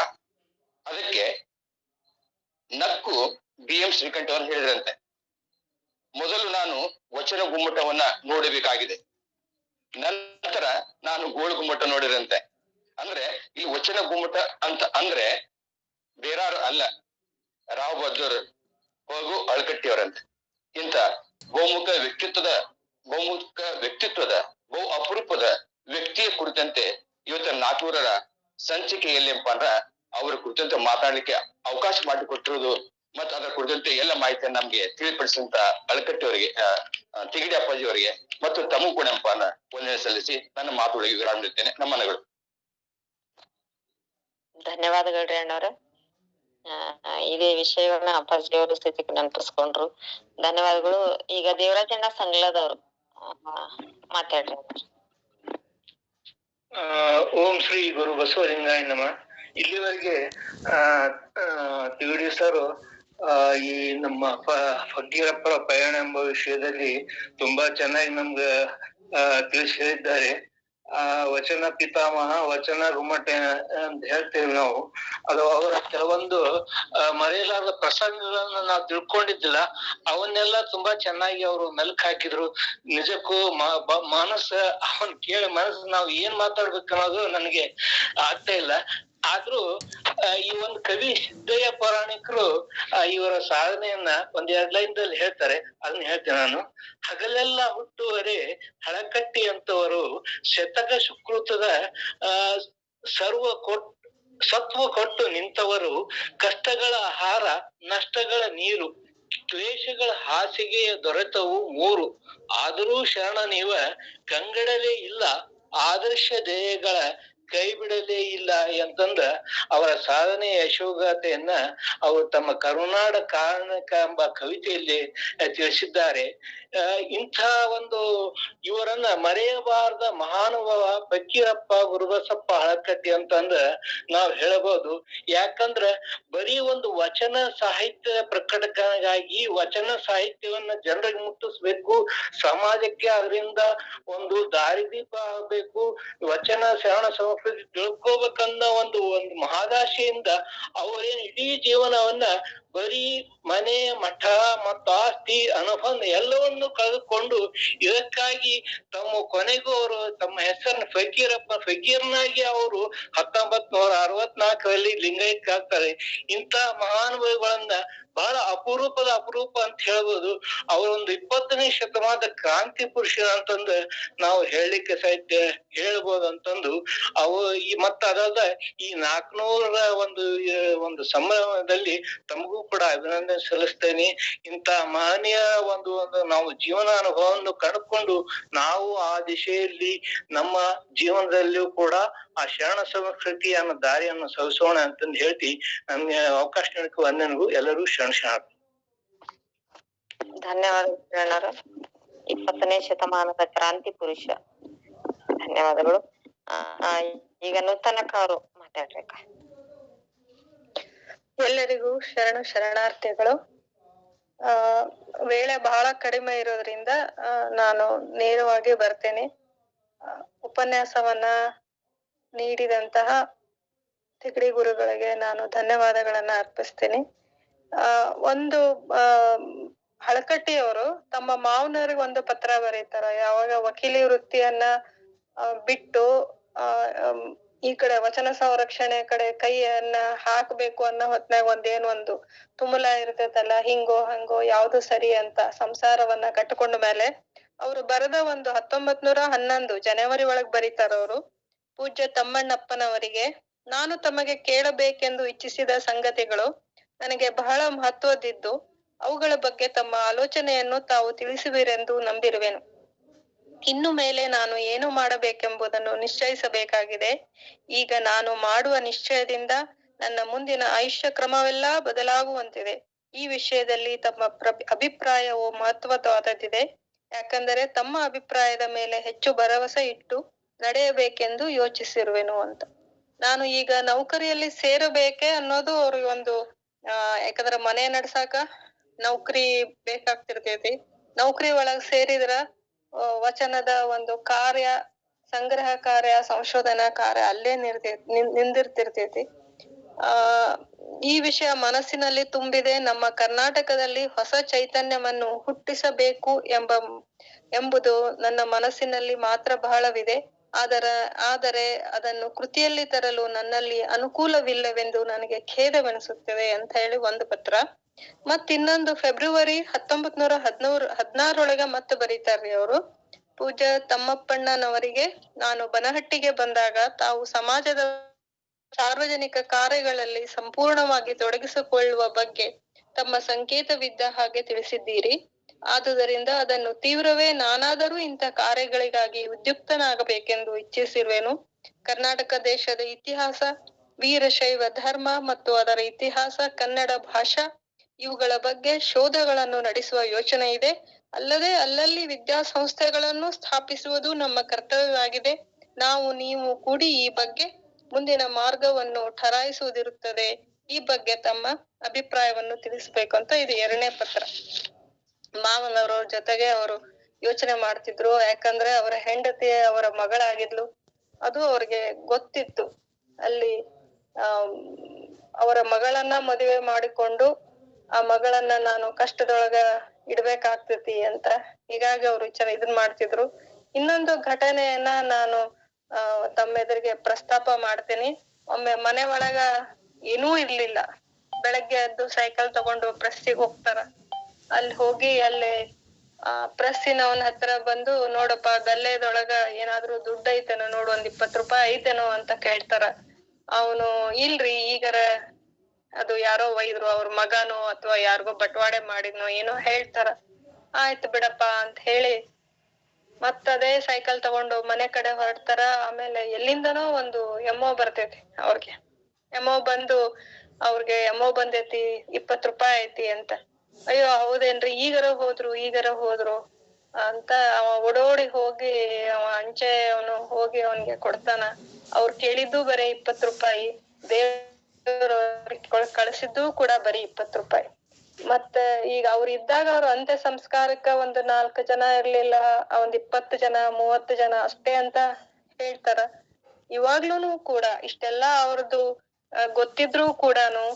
ಅದಕ್ಕೆ ನಕ್ಕು BM ಶ್ರೀಕಂಠ ಅವರು ಹೇಳಿದ್ರಂತೆ, ಮೊದಲು ನಾನು ವಚನ ಗುಮ್ಮಟವನ್ನ ನೋಡಬೇಕಾಗಿದೆ, ನಂತರ ನಾನು ಗೋಳು ಗುಮ್ಮಟ ನೋಡಿರಂತೆ. ಅಂದ್ರೆ ಈ ವಚನ ಗುಮ್ಮಟ ಅಂತ ಅಂದ್ರೆ ಬೇರಾರು ಅಲ್ಲ, ರಾವ್ ಬಹದ್ದೂರ್ ಹೋಗು ಅಳ್ಕಟ್ಟಿಯವರಂತೆ. ಇಂಥ ಬಹುಮುಖ ವ್ಯಕ್ತಿತ್ವದ ಬಹು ಅಪರೂಪದ ವ್ಯಕ್ತಿಯ ಕುರಿತಂತೆ ಇವತ್ತ ನಾಲ್ಕೂರರ ಸಂಚಿಕೆಯಲ್ಲಿ ಏನಪ್ಪಾ ಅಂದ್ರ ಅವರ ಕುರಿತಂತೆ ಮಾತಾಡ್ಲಿಕ್ಕೆ ಅವಕಾಶ ಮಾಡಿಕೊಟ್ಟಿರುವುದು ಮತ್ತು ಅದರ ಕುರಿತಂತೆ ಎಲ್ಲ ಮಾಹಿತಿಯನ್ನು ನಮ್ಗೆ ತಿಳಿಪಡಿಸಿದಂತ ಅಳ್ಕಟ್ಟಿ ಅವರಿಗೆ, ತಿಗಡಿ ಅಪ್ಪಾಜಿ ಅವರಿಗೆ ಮತ್ತು ತಮಗೂ ಕೂಡ ವಂದನೆ ಸಲ್ಲಿಸಿ ನನ್ನ ಮಾತುಗಳಿಗೆ ವಿರಾಮ ನೀಡುತ್ತೇನೆ. ನಮನಗಳು. ಧನ್ಯವಾದಗಳ್ರಿ ಅಣ್ಣವ್ರ. ಇದೇ ವಿಷಯಗಳನ್ನ ಅಪ್ಪಾಜಿ ಅವರು ಸ್ಥಿತಿಗೆ ನೆನಪಿಸ್ಕೊಂಡ್ರು. ಧನ್ಯವಾದಗಳು. ಈಗ ದೇವರಾಜಣ್ಣ ಸಂಗ್ಲದವ್ರು ಮಾತಾಡ್ರಿ. ಓಂ ಶ್ರೀ ಗುರು ಬಸವಲಿಂಗಾಯ ನಮ. ಇಲ್ಲಿವರೆಗೆ ತಿಗಡಿ ಸರ್ ಈ ನಮ್ಮ ಫಕೀರಪ್ಪರ ಪಯಣ ಎಂಬ ವಿಷಯದಲ್ಲಿ ತುಂಬಾ ಚೆನ್ನಾಗಿ ನಮ್ಗೆ ತಿಳಿಸಿ ಹೇಳಿದ್ದಾರೆ. ವಚನ ಪಿತಾಮಹ, ವಚನ ಗುಮ್ಮಟ ಅಂತ ಹೇಳ್ತೇವೆ ನಾವು. ಅದು ಅವರ ಕೆಲವೊಂದು ಮರೆಯಲಾದ ಪ್ರಸಂಗಗಳನ್ನ ನಾವು ತಿಳ್ಕೊಂಡಿದ್ದಿಲ್ಲ, ಅವನ್ನೆಲ್ಲ ತುಂಬಾ ಚೆನ್ನಾಗಿ ಅವರು ಮೆಲ್ಕ್ ಹಾಕಿದ್ರು. ನಿಜಕ್ಕೂ ಮನಸ್ಸ ಅವನ್ ಕೇಳಿ ಮನಸ್ಸು ನಾವು ಏನ್ ಮಾತಾಡ್ಬೇಕು ಅನ್ನೋದು ನನಗೆ ಆಗ್ತಾ ಇಲ್ಲ. ಆದ್ರೂ ಈ ಒಂದು ಕವಿ ಸಿದ್ದಯ್ಯ ಪೌರಾಣಿಕರು ಇವರ ಸಾಧನೆಯನ್ನ ಒಂದ್ 2 ಲೈನ್ದಲ್ಲಿ ಹೇಳ್ತಾರೆ, ಅದನ್ನ ಹೇಳ್ತೇನೆ ನಾನು. ಹಗಲೆಲ್ಲ ಹುಟ್ಟುವರೆ ಹಳಕಟ್ಟಿ ಅಂತವರು ಶತಕ ಸುಕೃತದ ಸತ್ವ ಕೊಟ್ಟು ನಿಂತವರು, ಕಷ್ಟಗಳ ಆಹಾರ ನಷ್ಟಗಳ ನೀರು, ಕ್ಲೇಶಗಳ ಹಾಸಿಗೆಯ ದೊರೆತವು 3, ಆದರೂ ಶರಣ ನೀವ ಕಂಗಡಲೇ ಇಲ್ಲ, ಆದರ್ಶ ಧ್ಯೇಯಗಳ ಕೈ ಬಿಡಲೇ ಇಲ್ಲ ಅಂತಂದ ಅವರ ಸಾಧನೆಯ ಯಶೋಗಾಥೆಯನ್ನ ಅವರು ತಮ್ಮ ಕರುನಾಡ ಕಾರಣಕ ಎಂಬ ಕವಿತೆಯಲ್ಲಿ ತಿಳಿಸಿದ್ದಾರೆ. ಇಂಥ ಒಂದು ಇವರನ್ನ ಮರೆಯಬಾರದ ಮಹಾನುಭಾವ ಫಕೀರಪ್ಪ ಗುರುಬಸಪ್ಪ ಹಳಕಟ್ಟಿ ಅಂತಂದ್ರ ನಾವ್ ಹೇಳಬಹುದು. ಯಾಕಂದ್ರ ಬರೀ ಒಂದು ವಚನ ಸಾಹಿತ್ಯ ಪ್ರಕಟಣೆಗಾಗಿ ವಚನ ಸಾಹಿತ್ಯವನ್ನ ಜನರಿಗೆ ಮುಟ್ಟಿಸ್ಬೇಕು, ಸಮಾಜಕ್ಕೆ ಅದರಿಂದ ಒಂದು ದಾರಿದೀಪ ಆಗ್ಬೇಕು, ವಚನ ಶ್ರವಣ ಸಂಸ್ಕೃತಿ ತಿಳ್ಕೋಬೇಕನ್ನ ಒಂದು ಮಹಾದಾಶೆಯಿಂದ ಅವರೇನ್ ಇಡೀ ಜೀವನವನ್ನ ಬರೀ ಮನೆ ಮಠ ಮತ್ತು ಆಸ್ತಿ ಅನುಬಂಧ ಎಲ್ಲವನ್ನು ಕಳೆದುಕೊಂಡು ಇದಕ್ಕಾಗಿ ತಮ್ಮ ಕೊನೆಗೂ ಅವರು ತಮ್ಮ ಹೆಸರನ್ನ ಫಕೀರ್ನಾಗಿ ಅವರು 1964ರಲ್ಲಿ ಲಿಂಗಾಯತ್ ಆಗ್ತಾರೆ. ಇಂಥ ಮಹಾನುಭಾವಿಗಳನ್ನ ಬಹಳ ಅಪರೂಪ ಅಂತ ಹೇಳ್ಬೋದು. ಅವರೊಂದು 20ನೇ ಶತಮಾನದ ಕ್ರಾಂತಿ ಪುರುಷ ಅಂತಂದ ನಾವು ಹೇಳಲಿಕ್ಕೆ ಸಾಧ್ಯ ಹೇಳ್ಬೋದು ಅಂತಂದು ಅವು ಮತ್ತ ಅದಲ್ಲದ ಈ 400ರ ಒಂದು ಸಂಭ್ರಮದಲ್ಲಿ ತಮಗೂ ಕೂಡ ಅಭಿನಂದನೆ ಸಲ್ಲಿಸ್ತೇನೆ. ಇಂಥ ಮಹನೀಯ ಒಂದು ನಾವು ಜೀವನ ಅನುಭವವನ್ನು ಕಂಡುಕೊಂಡು ನಾವು ಆ ದಿಶೆಯಲ್ಲಿ ನಮ್ಮ ಜೀವನದಲ್ಲಿಯೂ ಕೂಡ ಆ ಶರಣ ಸಂಸ್ಕೃತಿ ಅನ್ನೋ ದಾರಿಯನ್ನು ಸವಿಸೋಣ ಅಂತಂದು ಹೇಳ್ತಿ ನಮ್ಗೆ ಅವಕಾಶ ನೀಡಕ್ಕೆ ವಂದನೆಗೂ ಎಲ್ಲರೂ ಶರಣ. ಧನ್ಯವಾದ ಶರಣರು. 20ನೇ ಶತಮಾನದ ಕ್ರಾಂತಿ ಪುರುಷ. ಧನ್ಯವಾದಗಳು. ಈಗ ನೂತನಕ್ಕ ಅವರು ಮಾತಾಡ್ಬೇಕ. ಎಲ್ಲರಿಗೂ ಶರಣಾರ್ಥಿಗಳು. ವೇಳೆ ಬಹಳ ಕಡಿಮೆ ಇರೋದ್ರಿಂದ ನಾನು ನೇರವಾಗಿ ಬರ್ತೇನೆ. ಉಪನ್ಯಾಸವನ್ನ ನೀಡಿದಂತಹ ತಿಗಡಿ ಗುರುಗಳಿಗೆ ನಾನು ಧನ್ಯವಾದಗಳನ್ನ ಅರ್ಪಿಸ್ತೇನೆ. ಹಳಕಟ್ಟಿಯವರು ತಮ್ಮ ಮಾವನವ್ರಿಗೆ ಒಂದು ಪತ್ರ ಬರೀತಾರ. ಯಾವಾಗ ವಕೀಲಿ ವೃತ್ತಿಯನ್ನ ಬಿಟ್ಟು ಈ ಕಡೆ ವಚನ ಸಂರಕ್ಷಣೆ ಕಡೆ ಕೈಯನ್ನ ಹಾಕ್ಬೇಕು ಅನ್ನೋ ಹೊತ್ನಾಗ ಒಂದು ತುಮುಲ ಇರ್ತೈತಲ್ಲ, ಹಿಂಗೋ ಹಂಗೋ ಯಾವ್ದು ಸರಿ ಅಂತ ಸಂಸಾರವನ್ನ ಕಟ್ಟಿಕೊಂಡ ಮೇಲೆ ಅವ್ರು ಬರೆದ 1911 ಜನವರಿ ಒಳಗ್ ಬರೀತಾರ. ಅವರು ಪೂಜ್ಯ ತಮ್ಮಣ್ಣಪ್ಪನವರಿಗೆ, ನಾನು ತಮಗೆ ಕೇಳಬೇಕೆಂದು ಇಚ್ಛಿಸಿದ ಸಂಗತಿಗಳು ನನಗೆ ಬಹಳ ಮಹತ್ವದಿದ್ದು ಅವುಗಳ ಬಗ್ಗೆ ತಮ್ಮ ಆಲೋಚನೆಯನ್ನು ತಾವು ತಿಳಿಸುವಿರೆಂದು ನಂಬಿರುವೆನು. ಇನ್ನು ಮೇಲೆ ನಾನು ಏನು ಮಾಡಬೇಕೆಂಬುದನ್ನು ನಿಶ್ಚಯಿಸಬೇಕಾಗಿದೆ. ಈಗ ನಾನು ಮಾಡುವ ನಿಶ್ಚಯದಿಂದ ನನ್ನ ಮುಂದಿನ ಆಯುಷ್ಯ ಕ್ರಮವೆಲ್ಲಾ ಬದಲಾಗುವಂತಿದೆ. ಈ ವಿಷಯದಲ್ಲಿ ತಮ್ಮ ಅಭಿಪ್ರಾಯವು ಮಹತ್ವವಾದದ್ದಿದೆ. ಯಾಕಂದರೆ ತಮ್ಮ ಅಭಿಪ್ರಾಯದ ಮೇಲೆ ಹೆಚ್ಚು ಭರವಸೆ ಇಟ್ಟು ನಡೆಯಬೇಕೆಂದು ಯೋಚಿಸಿರುವೆನು ಅಂತ. ನಾನು ಈಗ ನೌಕರಿಯಲ್ಲಿ ಸೇರಬೇಕೆ ಅನ್ನೋದು ಅವ್ರಿಗೆ ಯಾಕಂದ್ರೆ ಮನೆ ನಡ್ಸಾಕ ನೌಕರಿ ಬೇಕಾಗ್ತಿರ್ತೈತಿ. ನೌಕರಿ ಒಳಗ್ ಸೇರಿದ್ರ ವಚನದ ಒಂದು ಕಾರ್ಯ, ಸಂಗ್ರಹ ಕಾರ್ಯ, ಸಂಶೋಧನಾ ಕಾರ್ಯ ಅಲ್ಲೇ ನಿಂದಿರ್ತಿರ್ತೈತಿ. ಈ ವಿಷಯ ಮನಸ್ಸಿನಲ್ಲಿ ತುಂಬಿದೆ. ನಮ್ಮ ಕರ್ನಾಟಕದಲ್ಲಿ ಹೊಸ ಚೈತನ್ಯವನ್ನು ಹುಟ್ಟಿಸಬೇಕು ಎಂಬುದು ನನ್ನ ಮನಸ್ಸಿನಲ್ಲಿ ಮಾತ್ರ ಬಹಳವಿದೆ. ಆದರೆ ಅದನ್ನು ಕೃತಿಯಲ್ಲಿ ತರಲು ನನ್ನಲ್ಲಿ ಅನುಕೂಲವಿಲ್ಲವೆಂದು ನನಗೆ ಖೇದವೆನಿಸುತ್ತದೆ ಅಂತ ಹೇಳಿ ಒಂದು ಪತ್ರ. ಇನ್ನೊಂದು ಫೆಬ್ರವರಿ 1916 ಮತ್ತೆ ಬರೀತಾರ್ರಿ ಅವರು. ಪೂಜ್ಯ ತಮ್ಮಪ್ಪಣ್ಣನವರಿಗೆ, ನಾನು ಬನಹಟ್ಟಿಗೆ ಬಂದಾಗ ತಾವು ಸಮಾಜದ ಸಾರ್ವಜನಿಕ ಕಾರ್ಯಗಳಲ್ಲಿ ಸಂಪೂರ್ಣವಾಗಿ ತೊಡಗಿಸಿಕೊಳ್ಳುವ ಬಗ್ಗೆ ತಮ್ಮ ಸಂಕೇತವಿದ್ದ ಹಾಗೆ ತಿಳಿಸಿದ್ದೀರಿ. ಆದುದರಿಂದ ಅದನ್ನು ತೀವ್ರವೇ ನಾನಾದರೂ ಇಂಥ ಕಾರ್ಯಗಳಿಗಾಗಿ ಉದ್ಯುಕ್ತನಾಗಬೇಕೆಂದು ಇಚ್ಛಿಸಿರುವೆನು. ಕರ್ನಾಟಕ ದೇಶದ ಇತಿಹಾಸ, ವೀರಶೈವ ಧರ್ಮ ಮತ್ತು ಅದರ ಇತಿಹಾಸ, ಕನ್ನಡ ಭಾಷಾ ಇವುಗಳ ಬಗ್ಗೆ ಶೋಧಗಳನ್ನು ನಡೆಸುವ ಯೋಚನೆ ಇದೆ. ಅಲ್ಲದೆ ಅಲ್ಲಲ್ಲಿ ವಿದ್ಯಾಸಂಸ್ಥೆಗಳನ್ನು ಸ್ಥಾಪಿಸುವುದು ನಮ್ಮ ಕರ್ತವ್ಯವಾಗಿದೆ. ನೀವು ಕೂಡಿ ಈ ಬಗ್ಗೆ ಮುಂದಿನ ಮಾರ್ಗವನ್ನು ಠರಾಯಿಸುವುದಿರುತ್ತದೆ. ಈ ಬಗ್ಗೆ ತಮ್ಮ ಅಭಿಪ್ರಾಯವನ್ನು ತಿಳಿಸ್ಬೇಕು ಅಂತ. ಇದು 2ನೇ ಪತ್ರ. ಮಾವನವರ ಜೊತೆಗೆ ಅವರು ಯೋಚನೆ ಮಾಡ್ತಿದ್ರು. ಯಾಕಂದ್ರೆ ಅವರ ಹೆಂಡತಿ ಅವರ ಮಗಳಾಗಿದ್ಲು. ಅದು ಅವ್ರಿಗೆ ಗೊತ್ತಿತ್ತು. ಅಲ್ಲಿ ಅವರ ಮಗಳನ್ನ ಮದುವೆ ಮಾಡಿಕೊಂಡು ಆ ಮಗಳನ್ನ ನಾನು ಕಷ್ಟದೊಳಗ ಇಡ್ಬೇಕಾಗ್ತತಿ ಅಂತ. ಹೀಗಾಗಿ ಅವ್ರು ಇದನ್ ಮಾಡ್ತಿದ್ರು. ಇನ್ನೊಂದು ಘಟನೆಯನ್ನ ನಾನು ತಮ್ಮ ಎದುರಿಗೆ ಪ್ರಸ್ತಾಪ ಮಾಡ್ತೀನಿ. ಒಮ್ಮೆ ಮನೆ ಒಳಗ ಏನೂ ಇರ್ಲಿಲ್ಲ. ಬೆಳಗ್ಗೆ ಎದ್ದು ಸೈಕಲ್ ತಗೊಂಡು ಪ್ರೆಸ್ಸಿಗೆ ಹೋಗ್ತಾರ. ಅಲ್ಲಿ ಹೋಗಿ ಪ್ರೆಸ್ಸಿನವನ ಹತ್ರ ಬಂದು, ನೋಡಪ್ಪ ಗಲ್ಲೆದೊಳಗ ಏನಾದ್ರೂ ದುಡ್ಡು ಐತೇನೋ ನೋಡು, 20 ರೂಪಾಯಿ ಐತೇನೋ ಅಂತ ಕೇಳ್ತಾರ. ಅವನು, ಇಲ್ರಿ, ಈಗರ ಅದು ಯಾರೋ ಒಯ್ದ್ರು, ಅವ್ರ ಮಗನೋ ಅಥವಾ ಯಾರಿಗೋ ಬಟವಾಡೆ ಮಾಡಿದ್ನೋ ಏನೋ ಹೇಳ್ತಾರ. ಆಯ್ತು ಬಿಡಪ್ಪ ಅಂತ ಹೇಳಿ ಮತ್ತದೇ ಸೈಕಲ್ ತಗೊಂಡು ಮನೆ ಕಡೆ ಹೊರಡ್ತಾರ. ಆಮೇಲೆ ಎಲ್ಲಿಂದನೋ ಒಂದು ಎಮ್ಮೋ ಬರ್ತೈತಿ ಅವ್ರಿಗೆ. ಎಮ್ಮೋ ಬಂದು ಅವ್ರಿಗೆ ಎಮ್ಮೋ ಬಂದೈತಿ, 20 ರೂಪಾಯಿ ಐತಿ ಅಂತ. ಅಯ್ಯೋ ಹೌದೇನ್ರಿ, ಈಗರ ಹೋದ್ರು ಅಂತ ಅವ ಓಡೋಡಿ ಹೋಗಿ ಅವ ಅಂಚೆ ಅವನು ಹೋಗಿ ಅವನ್ಗೆ ಕೊಡ್ತಾನ. ಅವ್ರು ಕೇಳಿದ್ದು ಬರೀ 20 ರೂಪಾಯಿ, ದೇವ್ರ ಕಳಿಸಿದ್ದು ಕೂಡ ಬರೀ 20 ರೂಪಾಯಿ. ಮತ್ತ ಈಗ ಅವ್ರು ಇದ್ದಾಗ ಅವ್ರು ಅಂತ್ಯ ಸಂಸ್ಕಾರಕ್ಕ ಒಂದು 4 ಜನ ಇರ್ಲಿಲ್ಲ, ಒಂದ್ 20 ಜನ 30 ಜನ ಅಷ್ಟೇ ಅಂತ ಹೇಳ್ತಾರ. ಇವಾಗ್ಲೂನು ಕೂಡ ಇಷ್ಟೆಲ್ಲಾ ಅವ್ರದ್ದು ಗೊತ್ತಿದ್ರು ಕೂಡಾನು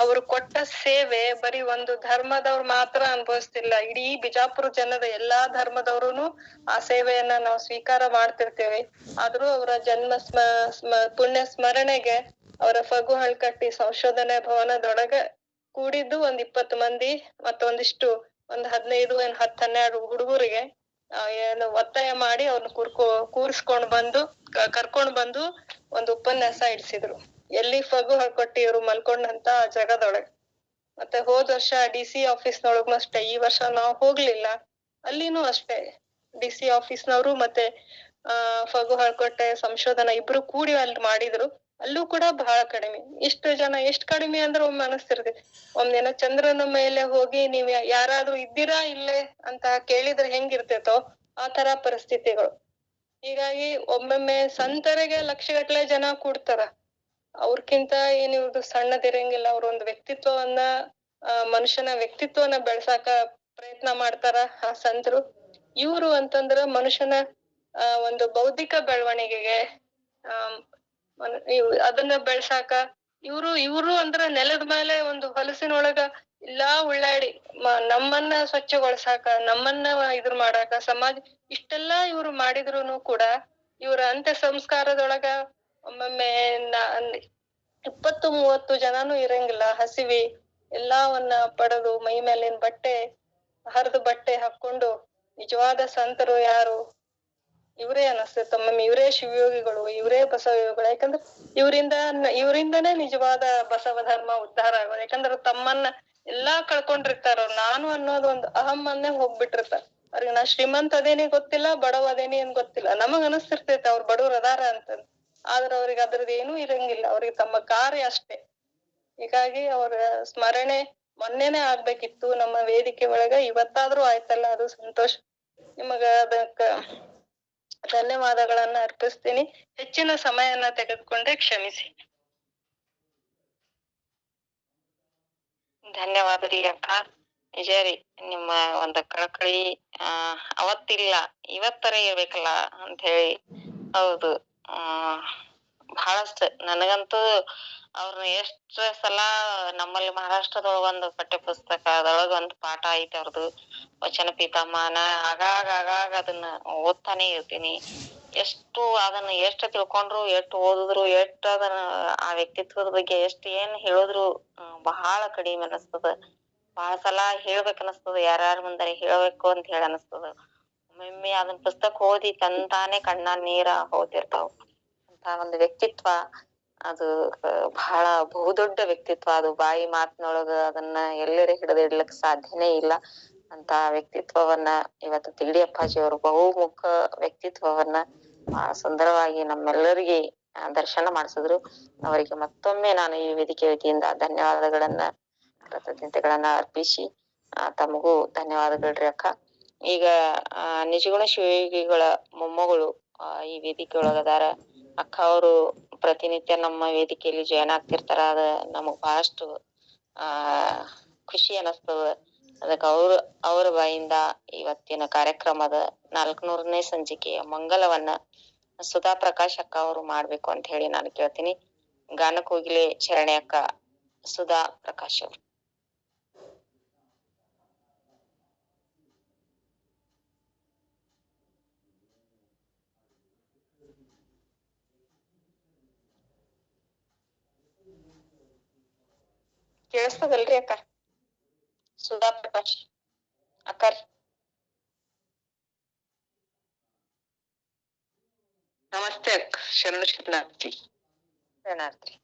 ಅವ್ರು ಕೊಟ್ಟ ಸೇವೆ ಬರೀ ಒಂದು ಧರ್ಮದವ್ರು ಮಾತ್ರ ಅನುಭವಿಸ್ತಿಲ್ಲ. ಇಡೀ ಬಿಜಾಪುರ ಜನದ ಎಲ್ಲಾ ಧರ್ಮದವ್ರುನು ಆ ಸೇವೆಯನ್ನ ನಾವು ಸ್ವೀಕಾರ ಮಾಡ್ತಿರ್ತೇವೆ. ಆದ್ರೂ ಅವರ ಜನ್ಮ ಪುಣ್ಯ ಸ್ಮರಣೆಗೆ ಅವರ ಫಗು ಹಳ್ಕಟ್ಟಿ ಸಂಶೋಧನೆ ಭವನದೊಳಗ ಕೂಡಿದ್ದು ಒಂದ್ 20 ಮಂದಿ ಮತ್ತೊಂದಿಷ್ಟು ಒಂದ್ 15 10-12 ಹುಡುಗರಿಗೆ ಏನು ಒತ್ತಾಯ ಮಾಡಿ ಅವ್ರನ್ನ ಕೂರಿಸ್ಕೊಂಡ್ ಬಂದು ಕರ್ಕೊಂಡ್ ಬಂದು ಒಂದು ಉಪನ್ಯಾಸ ಇಡ್ಸಿದ್ರು. ಎಲ್ಲಿ ಫಗು ಹಳ್ಕೊಟ್ಟಿ ಇವ್ರು ಮಲ್ಕೊಂಡಂತ ಜಗದೊಳಗೆ. ಮತ್ತೆ ಹೋದ್ ವರ್ಷ DC ಆಫೀಸ್ನೊಳಗೂ ಅಷ್ಟೇ, ಈ ವರ್ಷ ನಾವ್ ಹೋಗ್ಲಿಲ್ಲ. ಅಲ್ಲಿನೂ ಅಷ್ಟೇ DC ಆಫೀಸ್ನವರು ಮತ್ತೆ ಫಗು ಹಳ್ಕೊಟ್ಟೆ ಸಂಶೋಧನಾ ಇಬ್ರು ಕೂಡಿ ಅಲ್ಲಿ ಮಾಡಿದ್ರು. ಅಲ್ಲೂ ಕೂಡ ಬಹಳ ಕಡಿಮೆ. ಇಷ್ಟು ಜನ ಎಷ್ಟ್ ಕಡಿಮೆ ಅಂದ್ರೆ ಒಮ್ಮೆ ಅನಿಸ್ತಿರ್ತೈತಿ, ಒಮ್ಮೆನ ಚಂದ್ರನ ಮೇಲೆ ಹೋಗಿ ನೀವ್ ಯಾರಾದ್ರೂ ಇದ್ದೀರಾ ಇಲ್ಲೇ ಅಂತ ಕೇಳಿದ್ರೆ ಹೆಂಗಿರ್ತೇತೋ ಆ ತರ ಪರಿಸ್ಥಿತಿಗಳು. ಹೀಗಾಗಿ ಒಮ್ಮೊಮ್ಮೆ ಸಂತರಿಗೆ ಲಕ್ಷಗಟ್ಲೆ ಜನ ಕೂಡ್ತಾರ. ಅವ್ರಕ್ಕಿಂತ ಏನ್ ಇವ್ರದ್ದು ಸಣ್ಣದಿರಂಗಿಲ್ಲ. ಅವ್ರ ಒಂದು ವ್ಯಕ್ತಿತ್ವವನ್ನ ಮನುಷ್ಯನ ವ್ಯಕ್ತಿತ್ವನ ಬೆಳ್ಸಾಕ ಪ್ರಯತ್ನ ಮಾಡ್ತಾರ ಆ ಸಂತರು. ಇವ್ರು ಅಂತಂದ್ರ ಮನುಷ್ಯನ ಒಂದು ಬೌದ್ಧಿಕ ಬೆಳವಣಿಗೆಗೆ ಅದನ್ನ ಬೆಳ್ಸಾಕ ಇವ್ರು ಅಂದ್ರ ನೆಲದ ಮೇಲೆ ಒಂದು ಹೊಲಸಿನೊಳಗ ಎಲ್ಲಾ ಉಳ್ಳಾಡಿ ನಮ್ಮನ್ನ ಸ್ವಚ್ಛಗೊಳ್ಸಾಕ, ನಮ್ಮನ್ನ ಇದ್ರ ಮಾಡಾಕ, ಸಮಾಜ ಇಷ್ಟೆಲ್ಲಾ ಇವ್ರು ಮಾಡಿದ್ರುನು ಕೂಡ ಇವ್ರ ಅಂತ್ಯ ಸಂಸ್ಕಾರದೊಳಗ ಒಮ್ಮೊಮ್ಮೆ 20-30 ಜನನು ಇರಂಗಿಲ್ಲ. ಹಸಿವಿ ಎಲ್ಲವನ್ನ ಪಡೆದು ಮೈ ಮೇಲಿನ ಹರಿದ ಬಟ್ಟೆ ಹಾಕೊಂಡು ನಿಜವಾದ ಸಂತರು ಯಾರು ಇವ್ರೇ ಅನಸ್ತೇತ. ಒಮ್ಮೊಮ್ಮೆ ಇವ್ರೇ ಶಿವಯೋಗಿಗಳು, ಇವ್ರೇ ಬಸವಯೋಗಿಗಳು. ಯಾಕಂದ್ರೆ ಇವರಿಂದನೇ ನಿಜವಾದ ಬಸವ ಧರ್ಮ ಉದ್ಧಾರ ಆಗೋದು. ಯಾಕಂದ್ರೆ ತಮ್ಮನ್ನ ಎಲ್ಲಾ ಕಳ್ಕೊಂಡಿರ್ತಾರ. ನಾನು ಅನ್ನೋದು ಒಂದು ಅಹಮ್ಮನ್ನೇ ಹೋಗ್ಬಿಟ್ಟಿರ್ತಾರ. ಅವ್ರಿಗೆ ನಾ ಶ್ರೀಮಂತ ಅದೇನಿ ಗೊತ್ತಿಲ್ಲ, ಬಡವ ಅದೇನಿ ಏನ್ ಗೊತ್ತಿಲ್ಲ. ನಮಗ್ ಅನಸ್ತಿರ್ತೈತೆ ಅವ್ರ ಬಡವ್ರ ಅದಾರ ಅಂತಂದ್. ಆದ್ರ ಅವ್ರಿಗೆ ಅದ್ರದ್ದು ಏನೂ ಇರಂಗಿಲ್ಲ. ಅವ್ರಿಗೆ ತಮ್ಮ ಕಾರ್ಯ ಅಷ್ಟೇ. ಹೀಗಾಗಿ ಅವ್ರ ಸ್ಮರಣೆ ಮೊನ್ನೆನೆ ಆಗ್ಬೇಕಿತ್ತು ನಮ್ಮ ವೇದಿಕೆ ಒಳಗ. ಇವತ್ತಾದ್ರೂ ಆಯ್ತಲ್ಲ, ಅದು ಸಂತೋಷ. ನಿಮಗ ಅದಕ್ಕ ಧನ್ಯವಾದಗಳನ್ನ ಅರ್ಪಿಸ್ತೀನಿ. ಹೆಚ್ಚಿನ ಸಮಯನ ತೆಗೆದುಕೊಂಡ್ರೆ ಕ್ಷಮಿಸಿ. ಧನ್ಯವಾದ ರೀ ಅಕ್ಕ. ನಿಜ ರೀ, ನಿಮ್ಮ ಒಂದ ಕಳಕಳಿ ಅವತ್ತಿಲ್ಲ ಇವತ್ತರ ಇರ್ಬೇಕಲ್ಲ ಅಂತ ಹೇಳಿ. ಹೌದು, ಬಹಳಷ್ಟ ನನಗಂತೂ ಅವ್ರನ್ನ ಎಷ್ಟ್ ಸಲ ನಮ್ಮಲ್ಲಿ ಮಹಾರಾಷ್ಟ್ರದೊಳಗ ಒಂದು ಪಠ್ಯ ಪುಸ್ತಕದೊಳಗ ಒಂದು ಪಾಠ ಐತಿ ಅವ್ರದ್ದು, ವಚನ ಪಿತಾಮಹನ. ಆಗಾಗ ಅದನ್ನ ಓದ್ತಾನೆ ಇರ್ತೀನಿ. ಅದನ್ನ ಎಷ್ಟ್ ತಿಳ್ಕೊಂಡ್ರು, ಎಷ್ಟ್ ಓದಿದ್ರು, ಎಷ್ಟ್ ಅದನ್ನ ಆ ವ್ಯಕ್ತಿತ್ವದ ಬಗ್ಗೆ ಏನ್ ಹೇಳಿದ್ರು ಬಹಳ ಕಡಿಮೆ ಅನಸ್ತದ. ಬಹಳ ಸಲ ಹೇಳ್ಬೇಕ್ ಅನಸ್ತದ, ಯಾರ್ಯಾರ ಮುಂದಾರ ಹೇಳ್ಬೇಕು ಅಂತ ಹೇಳಿ ಅನಸ್ತದ. ಒಮ್ಮೊಮ್ಮೆ ಅದನ್ ಪುಸ್ತಕ ಓದಿ ತಂತಾನೆ ಕಣ್ಣಾಗ್ ನೀರ ಹೋಗ್ತಿರ್ತಾವ. ಅಂತ ಒಂದು ವ್ಯಕ್ತಿತ್ವ ಅದು ಬಹಳ ಬಹುದೊಡ್ಡ ವ್ಯಕ್ತಿತ್ವ. ಅದು ಬಾಯಿ ಮಾತಿನೊಳಗ ಅದನ್ನ ಎಲ್ಲೆಡೆ ಹಿಡಿದಿಡ್ಲಿಕ್ ಸಾಧ್ಯನೇ ಇಲ್ಲ. ಅಂತ ವ್ಯಕ್ತಿತ್ವವನ್ನ ಇವತ್ತು ತಿಗಡಿ ಅಪ್ಪಾಜಿಯವರು ಬಹುಮುಖ ವ್ಯಕ್ತಿತ್ವವನ್ನ ಸುಂದರವಾಗಿ ನಮ್ಮೆಲ್ಲರಿಗೆ ದರ್ಶನ ಮಾಡಿಸಿದ್ರು. ಅವರಿಗೆ ಮತ್ತೊಮ್ಮೆ ನಾನು ಈ ವೇದಿಕೆ ವತಿಯಿಂದ ಧನ್ಯವಾದಗಳನ್ನ ಕೃತಜ್ಞತೆಗಳನ್ನ ಅರ್ಪಿಸಿ, ತಮಗೂ ಧನ್ಯವಾದಗಳ್ರಿ ಅಕ್ಕ. ಈಗ ನಿಜಗುಣ ಶಿವಯೋಗಿಗಳ ಮೊಮ್ಮಗಳು ಈ ವೇದಿಕೆ ಒಳಗದಾರ. ಅಕ್ಕ ಅವರು ಪ್ರತಿನಿತ್ಯ ನಮ್ಮ ವೇದಿಕೆಯಲ್ಲಿ ಜಾಯ್ನ್ ಆಗ್ತಿರ್ತಾರ. ಅದ ನಮಗ್ ಬಹಳಷ್ಟು ಖುಷಿ ಅನಸ್ತದ. ಅದಕ್ಕ ಅವ್ರ ಬಾಯಿಂದ ಇವತ್ತಿನ ಕಾರ್ಯಕ್ರಮದ 400ನೇ ಸಂಚಿಕೆಯ ಮಂಗಲವನ್ನ ಸುಧಾ ಪ್ರಕಾಶ್ ಅಕ್ಕ ಅವರು ಮಾಡ್ಬೇಕು ಅಂತ ಹೇಳಿ ನಾನು ಕೇಳ್ತೀನಿ. ಗಾನಕೋಗಿಲೆ ಶರಣೆ ಅಕ್ಕ ಸುಧಾ ಪ್ರಕಾಶ್ ಅವರು. ಕೇಳಿಸ್ತದಲ್ರಿ ಅಕ್ಕ? ಸುಧಾ ಪ್ರಕಾಶ್ ಅಕ್ಕ. ನಮಸ್ತೆ ಅಕ್ಕ. ಶರಣಾರ್ಥಿ. ಶರಣಾರ್ಥಿ.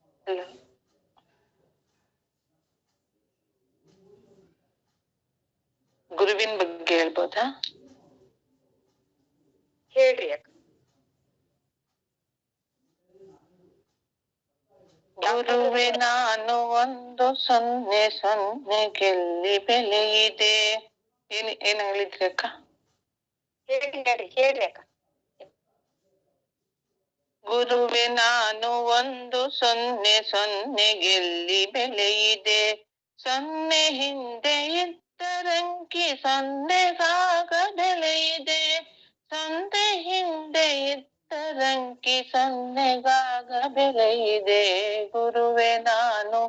ಗುರುವಿನ ಬಗ್ಗೆ ಹೇಳ್ಬೋದಾ? ಹೇಳ್ರಿ ಅಕ್ಕ. ಗುರುವೆ ನಾನು ಒಂದು ಸೊನ್ನೆ ಗೆಲ್ಲಿ ಬೆಲೆ ಇದೆ, ಏನ್ ಹೇಳಿದ್ರಿ ಅಕ್ಕ? ಹೇಳ್ರಿ ಅಕ್ಕ. ಗುರುವೆ ನಾನು 1 0 0 ಗೆಲ್ಲಿ ಬೆಲೆಯಿದೆ, 0 ಹಿಂದೆ ಇದ್ದರಂಕಿ 0ಗಾಗ ಬೆಲೆಯಿದೆ, 0 ಹಿಂದೆ ಇದ್ದರಂಕಿ 0ಗಾಗ ಬೆಲೆಯಿದೆ. ಗುರುವೆ ನಾನು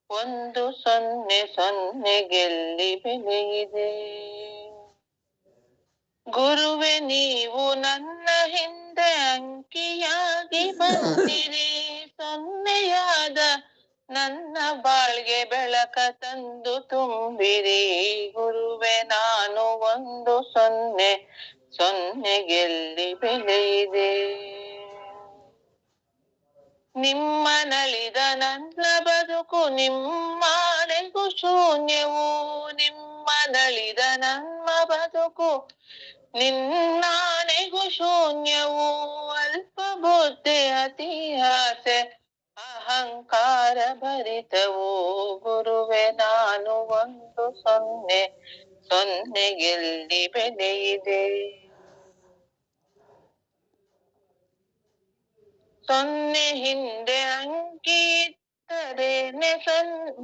1 0 0 ಗೆಲ್ಲಿ ಬೆಲೆಯಿದೆ. ಗುರುವೆ ನೀವು ನನ್ನ ಹಿಂದೆ ಅಂಕಿಯಾಗಿ ಬಂದಿರಿ, 0ಯಾದ ನನ್ನ ಬಾಳ್ಗೆ ಬೆಳಕ ತಂದು ತುಂಬಿರಿ. ಗುರುವೆ ನಾನು 1 0 0 ಗೆಲ್ಲಿ ಬೆಲೆಯಿದೆ. ನಿಮ್ಮ ನಳಿದ ನನ್ನ ಬದುಕು ನಿಮ್ಮಾಣೆಗೂ ಶೂನ್ಯವು, ನಿಮ್ಮ ನಳಿದ ನಮ್ಮ ಬದುಕು ನಿನ್ನಾಣೆಗೂ ಶೂನ್ಯವು. ಅಲ್ಪ ಬುದ್ಧಿ ಅತಿ ಆಸೆ ಅಹಂಕಾರ ಭರಿತವು. ಗುರುವೆ ನಾನು 1 0 0 ಗೆಲ್ಲಿ ಬೆಲೆಯಿದೆ. 0 ಹಿಂದೆ ಅಂಕಿ ಇದ್ದರೇನೆ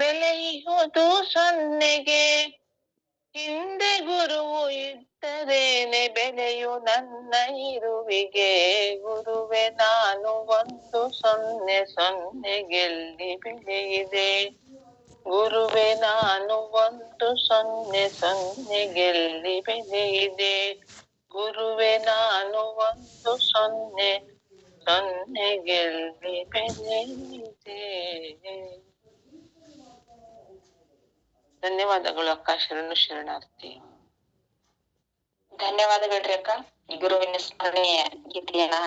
ಬೆಲೆಯುವುದು 0ಗೆ, ಹಿಂದೆ ಗುರುವು ಇದ್ದರೇನೆ ಬೆಲೆಯು ನನ್ನ ಇರುವಿಗೆ. ಗುರುವೆ ನಾನು 1 0 0 ಗೆಲ್ಲಿ ಬೆಲೆಯಿದೆ. ಗುರುವೆ ನಾನು 1 0 0 ಗೆಲ್ಲಿ ಬೆಲೆಯಿದೆ. ಗುರುವೆ ನಾನು 1 0 0 ಗೆಲ್ಲಿ ಬೆಲೆಯಿದೆ. ಧನ್ಯವಾದಗಳು ಅಕ್ಕ. ಶರಣು ಶರಣಾರ್ಥಿ. ಧನ್ಯವಾದಗಳ್ರಿ ಅಕ್ಕ. ಈ ಗುರುವಿನ ಸ್ಮರಣೆಯ ಗೀತೆಯನ್ನ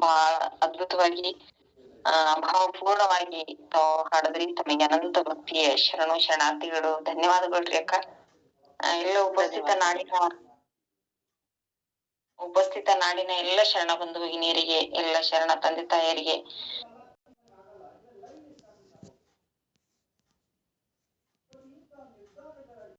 ಬಹಳ ಅದ್ಭುತವಾಗಿ ಭಾವಪೂರ್ಣವಾಗಿ ತಾವು ಹಾಡಿದ್ರಿ. ತಮಗೆ ಅನಂತ ಭಕ್ತಿಯ ಶರಣು ಶರಣಾರ್ಥಿಗಳು. ಧನ್ಯವಾದಗಳ್ರಿ ಅಕ್ಕ. ಎಲ್ಲ ಉಪಸ್ಥಿತ ನಾಡಿನ ಎಲ್ಲ ಶರಣ ಬಂಧು ಭಗಿನಿಯರಿಗೆ, ಎಲ್ಲ ಶರಣ ತಂದೆ ತಾಯರಿಗೆ